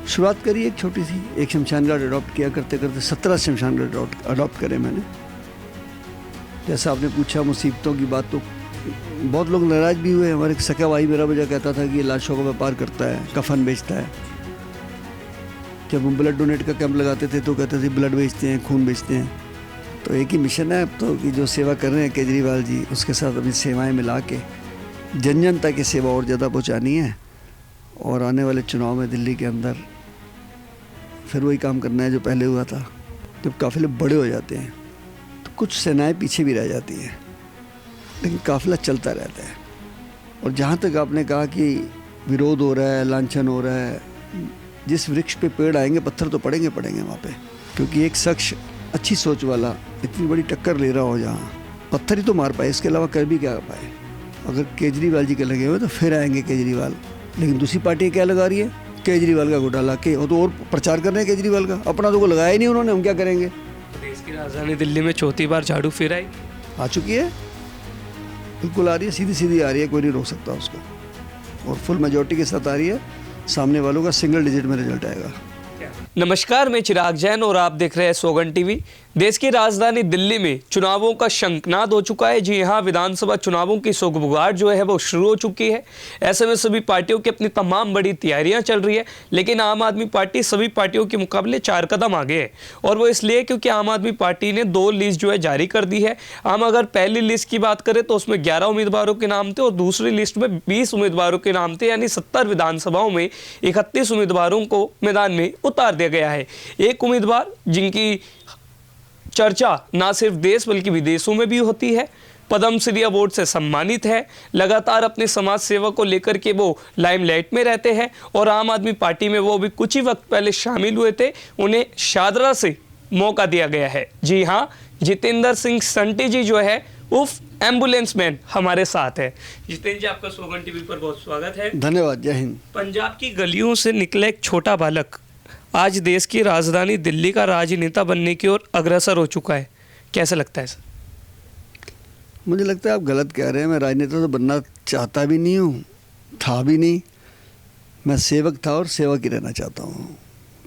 शुरुआत करी एक छोटी सी, एक शमशान घाट अडॉप्ट किया, करते करते 17 शमशान घाट अडॉप्ट करे मैंने। जैसा आपने पूछा मुसीबतों की बात, तो बहुत लोग नाराज़ भी हुए। हमारे एक सका भाई मेरा वजह कहता था कि ये लाशों का व्यापार करता है, कफन बेचता है। जब हम ब्लड डोनेट का कैंप लगाते थे तो कहते थे ब्लड बेचते हैं, खून बेचते हैं। तो एक ही मिशन है अब तो कि जो सेवा कर रहे हैं केजरीवाल जी, उसके साथ अपनी सेवाएं मिला के जन जन तक की सेवा और ज़्यादा पहुंचानी है। और आने वाले चुनाव में दिल्ली के अंदर फिर वही काम करना है जो पहले हुआ था। जब काफ़िले बड़े हो जाते हैं तो कुछ सेनाएं पीछे भी रह जाती हैं, लेकिन काफ़िला चलता रहता है। और जहाँ तक आपने कहा कि विरोध हो रहा है, लांछन हो रहा है, जिस वृक्ष पे पेड़ आएंगे पत्थर तो पड़ेंगे वहाँ पे। क्योंकि एक शख्स अच्छी सोच वाला इतनी बड़ी टक्कर ले रहा हो जहाँ, पत्थर ही तो मार पाए, इसके अलावा कर भी क्या पाए। अगर केजरीवाल जी के लगे हुए तो फिर आएंगे केजरीवाल। लेकिन दूसरी पार्टी क्या लगा रही है, केजरीवाल का घोटाला के, वो तो और प्रचार कर रहे हैं केजरीवाल का। अपना तो को लगाया ही नहीं उन्होंने, हम क्या करेंगे। देश की राजधानी दिल्ली में चौथी बार झाड़ू फिर आई, आ चुकी है, बिल्कुल आ रही है, सीधी सीधी आ रही है, कोई नहीं रोक सकता उसको। और फुल मेजॉरिटी के साथ आ रही है। सामने वालों का सिंगल डिजिट में रिजल्ट आएगा। नमस्कार, मैं चिराग जैन और आप देख रहे हैं सोगन टीवी। देश की राजधानी दिल्ली में चुनावों का शंखनाद हो चुका है। जी हाँ, विधानसभा चुनावों की सुगबुगाहट जो है वो शुरू हो चुकी है। ऐसे में सभी पार्टियों की अपनी तमाम बड़ी तैयारियां चल रही है, लेकिन आम आदमी पार्टी सभी पार्टियों के मुकाबले 4 कदम आगे है। और वो इसलिए क्योंकि आम आदमी पार्टी ने 2 लिस्ट जो है जारी कर दी है। हम अगर पहली लिस्ट की बात करें तो उसमें 11 उम्मीदवारों के नाम थे और दूसरी लिस्ट में 20 उम्मीदवारों के नाम थे, यानी 70 विधानसभाओं में 31 उम्मीदवारों को मैदान में उतार दिया गया है। एक उम्मीदवार जिनकी चर्चा ना सिर्फ देश बल्कि विदेशों में भी होती है, पद्मश्री अवार्ड से सम्मानित है, लगातार अपने समाज सेवा को लेकर के वो लाइमलाइट में रहते हैं और आम आदमी पार्टी में वो भी कुछ ही वक्त पहले शामिल हुए थे। उन्हें शादरा से मौका दिया गया है। जी हाँ, जितेंद्र सिंह संटी जी जो है उफ एम्बुलेंस मैन हमारे साथ है। जितेंद्र जी, आपका सोगन टीवी पर बहुत स्वागत है। धन्यवाद, जय हिंद। पंजाब की गलियों से निकला एक छोटा बालक आज देश की राजधानी दिल्ली का राजनेता बनने की ओर अग्रसर हो चुका है, कैसा लगता है सर? मुझे लगता है आप गलत कह रहे हैं। मैं राजनेता तो बनना चाहता भी नहीं हूँ, था भी नहीं। मैं सेवक था और सेवक ही रहना चाहता हूँ।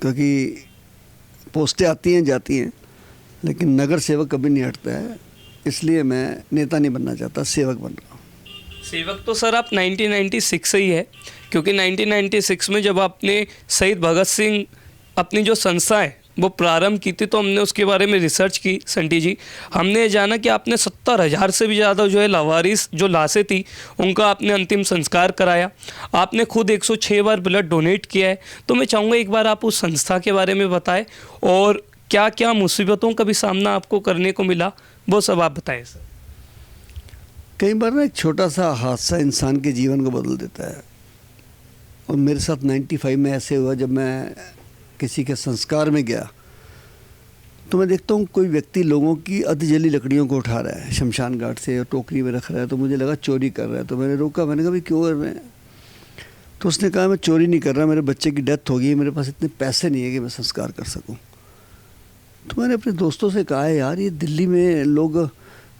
क्योंकि पोस्टें आती हैं जाती हैं, लेकिन नगर सेवक कभी नहीं हटता है। इसलिए मैं नेता नहीं बनना चाहता, सेवक बन रहा हूँ। सेवक तो सर आप 1996 से ही है, क्योंकि 1996 में जब आपने शहीद भगत सिंह अपनी जो संस्था है वो प्रारंभ की थी तो हमने उसके बारे में रिसर्च की संटी जी। हमने जाना कि आपने 70,000 से भी ज़्यादा जो है लावारिस जो लाशें थी उनका आपने अंतिम संस्कार कराया। आपने खुद 106 बार ब्लड डोनेट किया है। तो मैं चाहूँगा एक बार आप उस संस्था के बारे में बताएं और क्या क्या मुसीबतों का भी सामना आपको करने को मिला, वो सब आप बताएं सर। कई बार ना एक छोटा सा हादसा इंसान के जीवन को बदल देता है। और मेरे साथ 95 में ऐसे हुआ, जब मैं किसी के संस्कार में गया तो मैं देखता हूँ कोई व्यक्ति लोगों की अधजली लकड़ियों को उठा रहा है शमशान घाट से और टोकरी में रख रहा है। तो मुझे लगा चोरी कर रहा है। तो मैंने रोका, मैंने कहा भाई क्यों कर रहे हैं? तो उसने कहा मैं चोरी नहीं कर रहा, मेरे बच्चे की डेथ हो गई, मेरे पास इतने पैसे नहीं है कि मैं संस्कार कर सकूँ। तो मैंने अपने दोस्तों से कहा है यार, ये दिल्ली में लोग,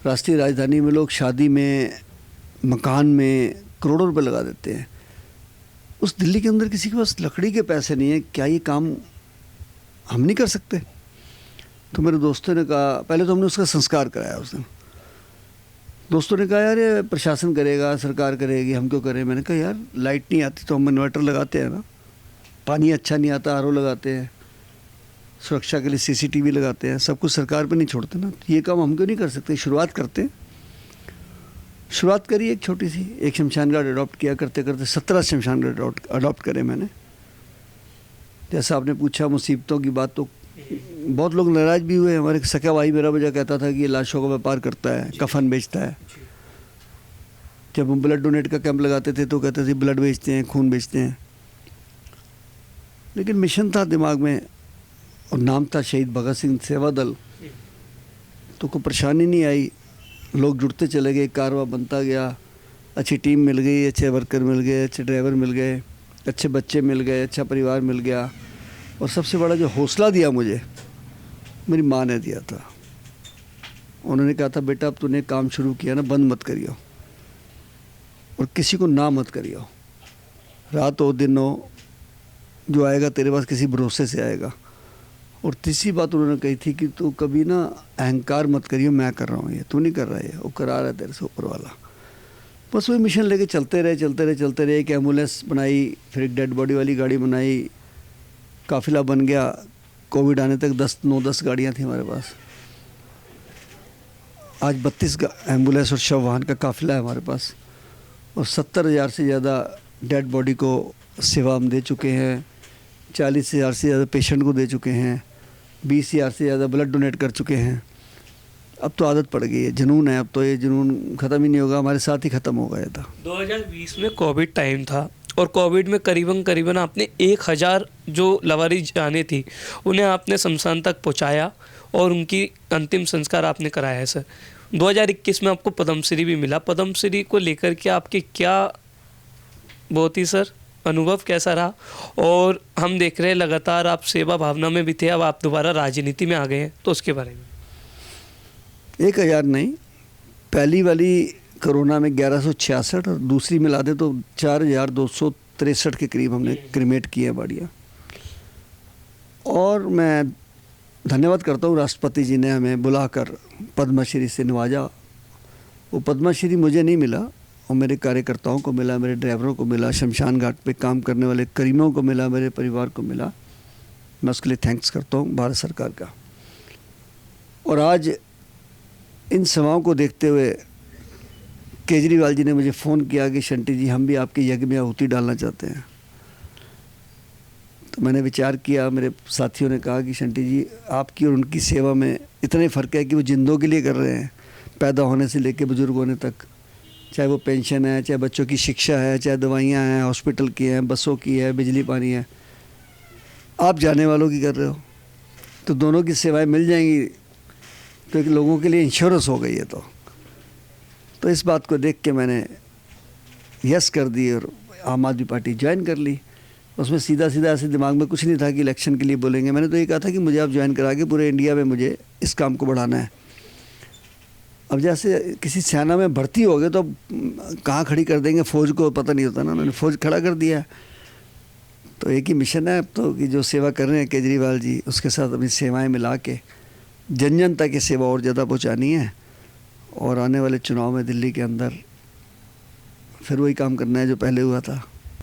राष्ट्रीय राजधानी में लोग शादी में, मकान में करोड़ों रुपए लगा देते हैं। उस दिल्ली के अंदर किसी के पास लकड़ी के पैसे नहीं है, क्या ये काम हम नहीं कर सकते? तो मेरे दोस्तों ने कहा, पहले तो हमने उसका संस्कार कराया। उसने दोस्तों ने कहा यार ये प्रशासन करेगा, सरकार करेगी, हम क्यों करें? मैंने कहा यार लाइट नहीं आती तो हम इन्वर्टर लगाते हैं ना, पानी अच्छा नहीं आता आरओ लगाते हैं, सुरक्षा के लिए CCTV लगाते हैं, सब कुछ सरकार पे नहीं छोड़ते ना। ये काम हम क्यों नहीं कर सकते? शुरुआत करते हैं। शुरुआत करी एक छोटी सी, एक शमशान घाट अडॉप्ट किया, करते करते 17 शमशान घाट अडॉप्ट करे मैंने। जैसा आपने पूछा मुसीबतों की बात, तो बहुत लोग नाराज़ भी हुए। हमारे एक सका भाई मेरा वजह कहता था कि ये लाशों का व्यापार करता है, कफन बेचता है। जब हम ब्लड डोनेट का कैंप लगाते थे तो कहते थे ब्लड बेचते हैं, खून बेचते हैं। लेकिन मिशन था दिमाग में और नाम था शहीद भगत सिंह सेवा दल, तो कोई परेशानी नहीं आई। लोग जुड़ते चले गए, कारवा बनता गया, अच्छी टीम मिल गई, अच्छे वर्कर मिल गए, अच्छे ड्राइवर मिल गए, अच्छे बच्चे मिल गए, अच्छा परिवार मिल गया। और सबसे बड़ा जो हौसला दिया मुझे, मेरी माँ ने दिया था। उन्होंने कहा था बेटा अब तूने काम शुरू किया ना, बंद मत करियो और किसी को ना मत करियो। रात हो दिन हो, जो आएगा तेरे पास किसी भरोसे से आएगा। और तीसरी बात उन्होंने कही थी कि तू कभी ना अहंकार मत करियो, मैं कर रहा हूँ, ये तू नहीं कर रहा है, वो करा रहा है तेरे से ऊपर वाला। बस वही मिशन लेके चलते रहे। एक एम्बुलेंस बनाई, फिर एक डेड बॉडी वाली गाड़ी बनाई, काफिला बन गया। कोविड आने तक 9-10 गाड़ियाँ थी हमारे पास। आज 32 एम्बुलेंस और शव वाहन का काफिला है हमारे पास, और 70,000 से ज़्यादा डेड बॉडी को सेवा हम दे चुके हैं। 40,000 से ज़्यादा पेशेंट को दे चुके हैं। 20,000 से ज़्यादा ब्लड डोनेट कर चुके हैं। अब तो आदत पड़ गई है, जुनून है। अब तो ये जुनून ख़त्म ही नहीं होगा, हमारे साथ ही ख़त्म हो गया था। 2020 में कोविड टाइम था और कोविड में करीबन आपने 1000 जो लवारिस जाने थी उन्हें आपने शमशान तक पहुंचाया और उनकी अंतिम संस्कार आपने कराया है सर। 2021 में आपको पद्मश्री भी मिला। पद्मश्री को लेकर के आपके क्या बहुत ही सर अनुभव कैसा रहा? और हम देख रहे हैं लगातार आप सेवा भावना में भी थे, अब आप दोबारा राजनीति में आ गए हैं, तो उसके बारे में। 1000 नहीं, पहली वाली कोरोना में 1166 और दूसरी मिला दे तो 4263 के करीब हमने क्रिमेट किए बॉडियाँ। और मैं धन्यवाद करता हूँ, राष्ट्रपति जी ने हमें बुलाकर पद्मश्री से नवाजा। वो पद्मश्री मुझे नहीं मिला, वो मेरे कार्यकर्ताओं को मिला, मेरे ड्राइवरों को मिला, शमशान घाट पे काम करने वाले करीमों को मिला, मेरे परिवार को मिला। मैं उसके लिए थैंक्स करता हूँ भारत सरकार का। और आज इन सभाओं को देखते हुए केजरीवाल जी ने मुझे फ़ोन किया कि शंटी जी हम भी आपके यज्ञ में आहुति डालना चाहते हैं। तो मैंने विचार किया, मेरे साथियों ने कहा कि शंटी जी आपकी और उनकी सेवा में इतने फ़र्क है कि वो जिंदों के लिए कर रहे हैं, पैदा होने से लेकर बुजुर्ग होने तक, चाहे वो पेंशन है, चाहे बच्चों की शिक्षा है, चाहे दवाइयाँ हैं, हॉस्पिटल की हैं, बसों की है, बिजली पानी है। आप जाने वालों की कर रहे हो, तो दोनों की सेवाएं मिल जाएंगी, तो एक लोगों के लिए इंश्योरेंस हो गई है। तो इस बात को देख के मैंने यस कर दी और आम आदमी पार्टी ज्वाइन कर ली। उसमें सीधा ऐसे दिमाग में कुछ नहीं था कि इलेक्शन के लिए बोलेंगे। मैंने तो ये कहा था कि मुझे आप ज्वाइन करा के पूरे इंडिया में मुझे इस काम को बढ़ाना है। अब जैसे किसी सेना में भर्ती हो गए तो अब कहाँ खड़ी कर देंगे फ़ौज को, पता नहीं होता ना। उन्होंने फ़ौज खड़ा कर दिया। तो एक ही मिशन है अब तो कि जो सेवा कर रहे हैं केजरीवाल जी, उसके साथ अपनी सेवाएं मिला के जन तक की सेवा और ज़्यादा पहुँचानी है। और आने वाले चुनाव में दिल्ली के अंदर फिर वही काम करना है जो पहले हुआ था।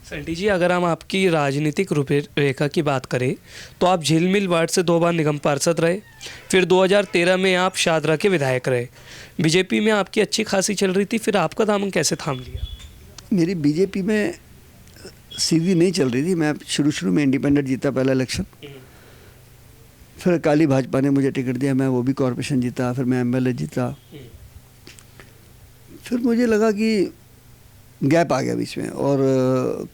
संटी जी, अगर हम आपकी राजनीतिक रूपरेखा की बात करें तो आप झिलमिल वार्ड से 2 बार निगम पार्षद रहे, फिर 2013 में आप शादरा के विधायक रहे। बीजेपी में आपकी अच्छी खासी चल रही थी, फिर आपका दामन कैसे थाम लिया? मेरी बीजेपी में सीधी नहीं चल रही थी। मैं शुरू में इंडिपेंडेंट जीता पहला इलेक्शन, फिर अकाली भाजपा ने मुझे टिकट दिया, मैं वो भी कॉरपोरेशन जीता, फिर मैं एमएलए जीता। फिर मुझे लगा कि गैप आ गया बीच में, और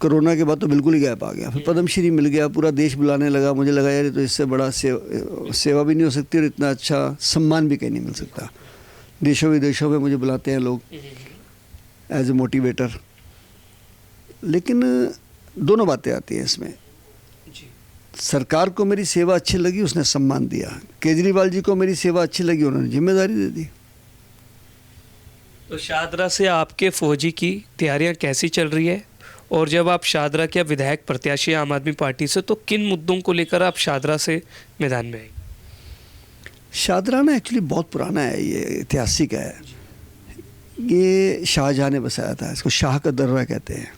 कोरोना के बाद तो बिल्कुल ही गैप आ गया। फिर पद्मश्री मिल गया, पूरा देश बुलाने लगा। मुझे लगा यार तो इससे बड़ा सेवा भी नहीं हो सकती और इतना अच्छा सम्मान भी कहीं नहीं मिल सकता। देशों विदेशों में मुझे बुलाते हैं लोग एज ए मोटिवेटर। लेकिन दोनों बातें आती हैं इसमें। सरकार को मेरी सेवा अच्छी लगी, उसने सम्मान दिया। केजरीवाल जी को मेरी सेवा अच्छी लगी, उन्होंने जिम्मेदारी दे दी। तो शादरा से आपके फौजी की तैयारियां कैसी चल रही है? और जब आप शादरा के विधायक प्रत्याशी आम आदमी पार्टी से, तो किन मुद्दों को लेकर आप शादरा से मैदान में आए? शादरा ना एक्चुअली बहुत पुराना है, ये ऐतिहासिक है। ये शाहजहाँ ने बसाया था, इसको शाह का दर्रा कहते हैं।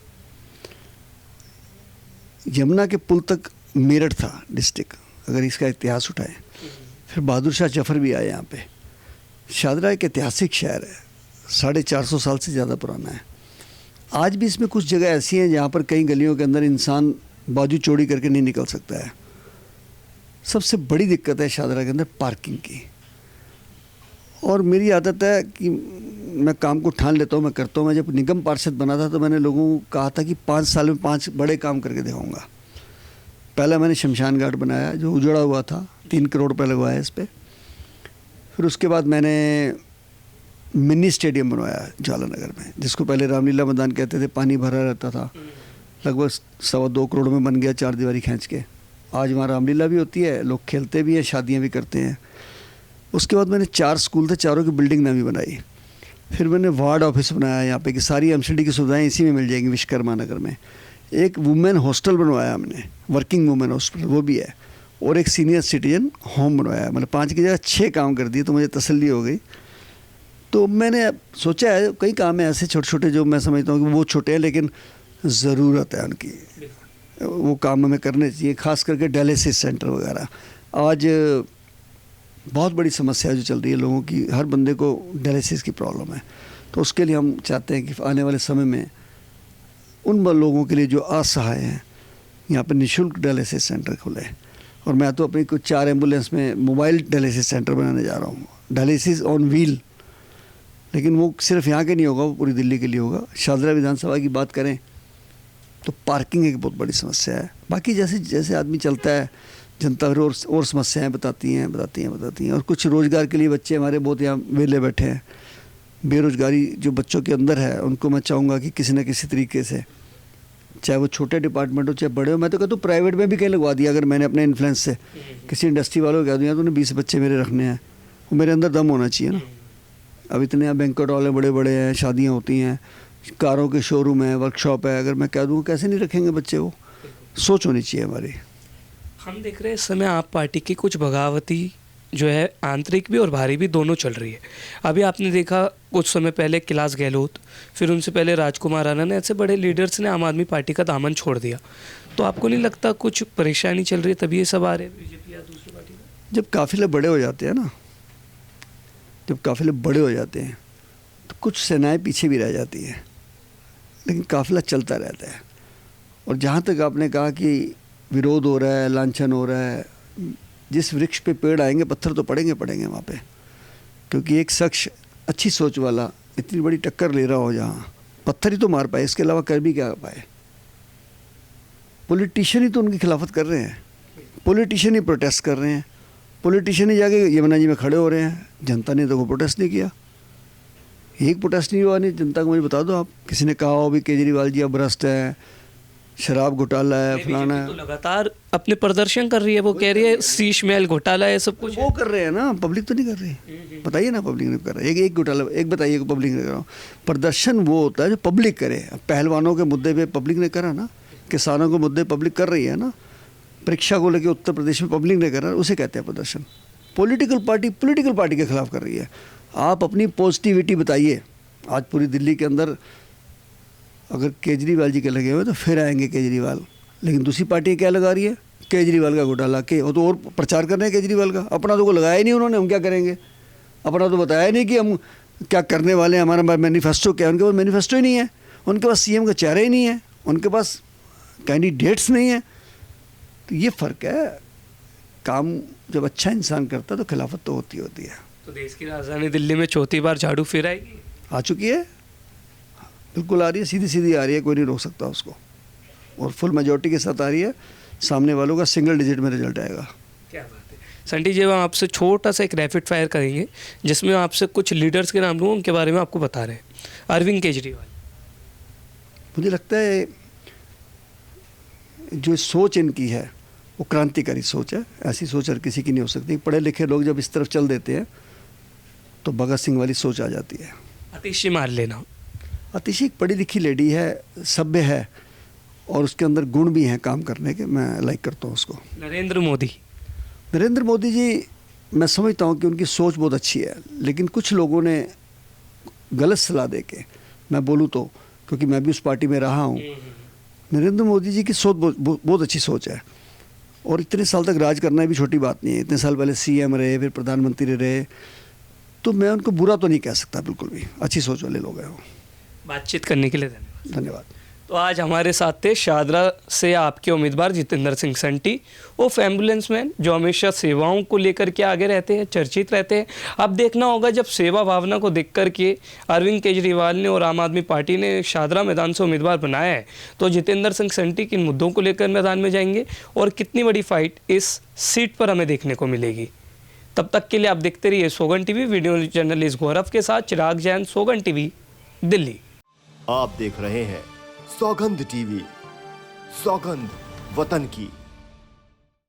यमुना के पुल तक मेरठ था डिस्ट्रिक्ट, अगर इसका इतिहास उठाएं। फिर बहादुर शाह जफर भी आए यहाँ पे। शादरा एक ऐतिहासिक शहर है, 450 साल से ज़्यादा पुराना है। आज भी इसमें कुछ जगह ऐसी हैं जहाँ पर कई गलियों के अंदर इंसान बाजू चौड़ी करके नहीं निकल सकता है। सबसे बड़ी दिक्कत है शादरा के अंदर पार्किंग की। और मेरी आदत है कि मैं काम को ठान लेता हूँ, मैं करता हूँ। मैं जब निगम पार्षद बना था तो मैंने लोगों को कहा था कि 5 साल में 5 बड़े काम करके दिखाऊंगा। पहला मैंने शमशान घाट बनाया जो उजड़ा हुआ था, 3 करोड़ रुपये लगवाया इस पर। फिर उसके बाद मैंने मिनी स्टेडियम बनवाया ज्वालानगर में, जिसको पहले रामलीला मैदान कहते थे। पानी भरा रहता था, लगभग 2.25 करोड़ में बन गया 4 दीवारी खींच के। आज वहाँ रामलीला भी होती है, लोग खेलते भी हैं, शादियाँ भी करते हैं। उसके बाद मैंने 4 स्कूल थे, चारों की बिल्डिंग नवी बनाई। फिर मैंने वार्ड ऑफिस बनाया यहाँ पे कि सारी एमसीडी की सुविधाएं इसी में मिल जाएंगी, विश्वकर्मा नगर में। एक वुमेन हॉस्टल बनवाया हमने, वर्किंग वुमेन हॉस्टल वो भी है, और एक सीनियर सिटीजन होम बनवाया। मतलब 5 की जगह 6 काम कर दिए, तो मुझे तसल्ली हो गई। तो मैंने सोचा है कई काम है ऐसे छोटे छोटे जो मैं समझता हूँ कि वो छोटे हैं लेकिन ज़रूरत है उनकी, वो काम हमें करने चाहिए, ख़ास करके डायलिसिस सेंटर वगैरह। आज बहुत बड़ी समस्या जो चल रही है लोगों की, हर बंदे को डायलिसिस की प्रॉब्लम है। तो उसके लिए हम चाहते हैं कि आने वाले समय में उन लोगों के लिए जो असहाय हैं यहाँ पर निःशुल्क डायलिसिस सेंटर खुले। और मैं तो अपनी कुछ 4 एम्बुलेंस में मोबाइल डायलिसिस सेंटर बनाने जा रहा हूँ, डायलिसिस ऑन व्हील। लेकिन वो सिर्फ यहाँ के नहीं होगा, वो पूरी दिल्ली के लिए होगा। शाहदरा विधानसभा की बात करें तो पार्किंग एक बहुत बड़ी समस्या है। बाकी जैसे जैसे आदमी चलता है, जनता और समस्याएं बताती हैं। और कुछ रोज़गार के लिए बच्चे हमारे बहुत यहाँ वेले बैठे हैं। बेरोज़गारी जो बच्चों के अंदर है उनको मैं चाहूँगा कि किसी न किसी तरीके से, चाहे वो छोटे डिपार्टमेंट हो चाहे बड़े हो, मैं तो कहता हूँ प्राइवेट में भी कहीं लगवा दिया। अगर मैंने अपने इन्फ्लुएंस से किसी इंडस्ट्री वालों को कह दूँ तो उन्हें 20 बच्चे मेरे रखने हैं, वो मेरे अंदर दम होना चाहिए ना। अब इतने यहाँ बैंक्वेट हॉल बड़े बड़े हैं, शादियाँ होती हैं, कारों के शोरूम है, वर्कशॉप है, अगर मैं कह दूँ कैसे नहीं रखेंगे बच्चे? वो सोच होनी चाहिए हमारी। हम देख रहे हैं इस समय आप पार्टी की कुछ बगावती जो है आंतरिक भी और बाहरी भी दोनों चल रही है। अभी आपने देखा कुछ समय पहले कैलाश गहलोत, फिर उनसे पहले राजकुमार राणा ने, ऐसे बड़े लीडर्स ने आम आदमी पार्टी का दामन छोड़ दिया। तो आपको नहीं लगता कुछ परेशानी चल रही है तभी ये सब आ रहे हैं बीजेपी या दूसरी पार्टी में? जब काफिले बड़े हो जाते हैं ना, जब काफिले बड़े हो जाते हैं तो कुछ सेनाएं पीछे भी रह जाती हैं, लेकिन काफिला चलता रहता है। और जहाँ तक आपने कहा कि विरोध हो रहा है, लांछन हो रहा है, जिस वृक्ष पे पेड़ आएंगे पत्थर तो पड़ेंगे वहाँ पे। क्योंकि एक शख्स अच्छी सोच वाला इतनी बड़ी टक्कर ले रहा हो जहाँ, पत्थर ही तो मार पाए, इसके अलावा कर भी क्या पाए? पॉलिटिशियन ही तो उनकी खिलाफत कर रहे हैं, पॉलिटिशियन ही प्रोटेस्ट कर रहे हैं, पॉलिटिशियन ही जाके यमुना जी में खड़े हो रहे हैं। जनता ने तो कोई प्रोटेस्ट नहीं किया, एक प्रोटेस्ट नहीं हुआ। नहीं जनता को मुझे बता दो आप, किसी ने कहा हो भी केजरीवाल जी अब भ्रष्ट है, शराब घोटाला है, फलाना है? तो लगातार अपने प्रदर्शन कर रही है, वो कह रही है शीश महल घोटाला है, सब कुछ वो कर रहे हैं ना, पब्लिक तो नहीं कर रही। बताइए ना पब्लिक ने कर रहा है? एक घोटाला एक बताइए कि पब्लिक ने कर रहा हो? प्रदर्शन वो होता है जो पब्लिक करे। पहलवानों के मुद्दे पे पब्लिक ने करा ना, किसानों के मुद्दे पब्लिक कर रही है ना, परीक्षा को लेकर उत्तर प्रदेश में पब्लिक ने करा, उसे कहते हैं प्रदर्शन। पॉलिटिकल पार्टी के खिलाफ कर रही है। आप अपनी पॉजिटिविटी बताइए। आज पूरी दिल्ली के अंदर अगर केजरीवाल जी के लगे हुए तो फिर आएंगे केजरीवाल, लेकिन दूसरी पार्टी क्या लगा रही है? केजरीवाल का घोटाला के, वो तो और प्रचार कर रहे हैं केजरीवाल का। अपना तो को लगाया ही नहीं उन्होंने, हम क्या करेंगे? अपना तो बताया नहीं कि हम क्या करने वाले हैं, हमारा मैनिफेस्टो क्या है। उनके पास मैनिफेस्टो ही नहीं है, उनके पास सीएम का चेहरा ही नहीं है, उनके पास कैंडिडेट्स नहीं है। तो ये फ़र्क है। काम जब अच्छा इंसान करता है तो खिलाफत तो होती है। तो देश की राजधानी दिल्ली में चौथी बार झाड़ू फिर आएगी? आ चुकी है, बिल्कुल आ रही है, सीधी आ रही है, कोई नहीं रोक सकता उसको। और फुल मेजॉरिटी के साथ आ रही है, सामने वालों का सिंगल डिजिट में रिजल्ट आएगा। क्या बात है संटी जी, हम आपसे छोटा सा एक रैपिड फायर करेंगे जिसमें आपसे कुछ लीडर्स के नाम लूँगा, उनके बारे में आपको बता रहे हैं। अरविंद केजरीवाल, मुझे लगता है जो सोच इनकी है वो क्रांतिकारी सोच है। ऐसी सोच हर किसी की नहीं हो सकती। पढ़े लिखे लोग जब इस तरफ चल देते हैं तो भगत सिंह वाली सोच आ जाती है। आतिशी मार लेना, आतिशी एक पढ़ी लिखी लेडी है, सभ्य है, और उसके अंदर गुण भी हैं काम करने के, मैं लाइक करता हूँ उसको। नरेंद्र मोदी जी, मैं समझता हूँ कि उनकी सोच बहुत अच्छी है, लेकिन कुछ लोगों ने गलत सलाह दे के, मैं बोलूँ तो, क्योंकि मैं भी उस पार्टी में रहा हूँ, नरेंद्र मोदी जी की सोच बहुत अच्छी सोच है। और इतने साल तक राज करना भी छोटी बात नहीं है। इतने साल पहले सीएम रहे, फिर प्रधानमंत्री रहे, तो मैं उनको बुरा तो नहीं कह सकता, बिल्कुल भी अच्छी सोच वाले लोग हैं वो। बातचीत करने के लिए धन्यवाद। तो आज हमारे साथ थे शाहदरा से आपके उम्मीदवार जितेंद्र सिंह संटी, ऑफ एम्बुलेंसमैन, जो हमेशा सेवाओं को लेकर के आगे रहते हैं, चर्चित रहते हैं। अब देखना होगा जब सेवा भावना को देख कर के अरविंद केजरीवाल ने और आम आदमी पार्टी ने शाहदरा मैदान से उम्मीदवार बनाया है, तो जितेंद्र सिंह संटी किन मुद्दों को लेकर मैदान में जाएंगे और कितनी बड़ी फाइट इस सीट पर हमें देखने को मिलेगी। तब तक के लिए आप देखते रहिए सोगन टीवी। वीडियो जर्नलिस्ट गौरव के साथ चिराग जैन, सोगन टीवी, दिल्ली। आप देख रहे हैं सौगंध टीवी, सौगंध वतन की।